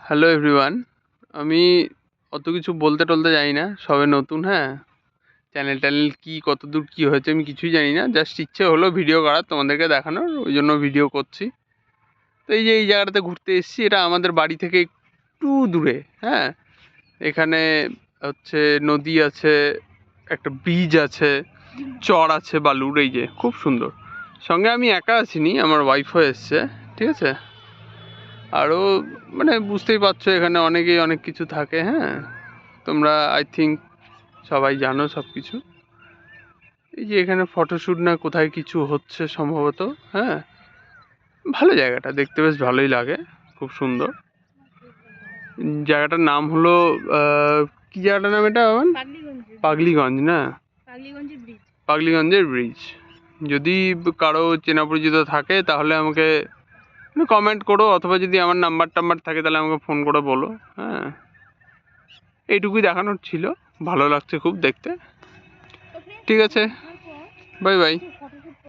Hello everyone. আমি অত কিছু বলতে টলতে জানি না, সবে নতুন। হ্যাঁ, চ্যানেল কী কতদূর কী হয়েছে আমি কিছুই জানি না। জাস্ট ইচ্ছে হলো ভিডিও করার, তোমাদেরকে দেখানোর, ওই জন্য ভিডিও করছি। তো এই যে এই জায়গাটাতে ঘুরতে এসেছি, এটা আমাদের বাড়ি থেকে একটু দূরে। হ্যাঁ, এখানে হচ্ছে নদী আছে, একটা ব্রিজ আছে, চর আছে বালুর, এই যে খুব সুন্দর। সঙ্গে আমি একা আসিনি, আমার ওয়াইফও এসছে। ঠিক আছে, আরও মানে বুঝতেই পারছো এখানে অনেকেই অনেক কিছু থাকে। হ্যাঁ, তোমরা আই থিঙ্ক সবাই জানো সব কিছু। এই যে এখানে ফটোশ্যুট না কোথায় কিছু হচ্ছে সম্ভবত। হ্যাঁ, ভালো জায়গাটা, দেখতে বেশ ভালোই লাগে, খুব সুন্দর। জায়গাটার নাম হলো কি জায়গাটার নাম এটা এখন? পাগলিগঞ্জ না, পাগলিগঞ্জের ব্রিজ। যদি কারো চেনা পরিচিত থাকে তাহলে আমাকে কমেন্ট করো, অথবা যদি আমার নাম্বার থাকে তাহলে আমাকে ফোন করে বলো। হ্যাঁ, এইটুকুই দেখানোর ছিল। ভালো লাগছে খুব দেখতে। ঠিক আছে, বাই বাই।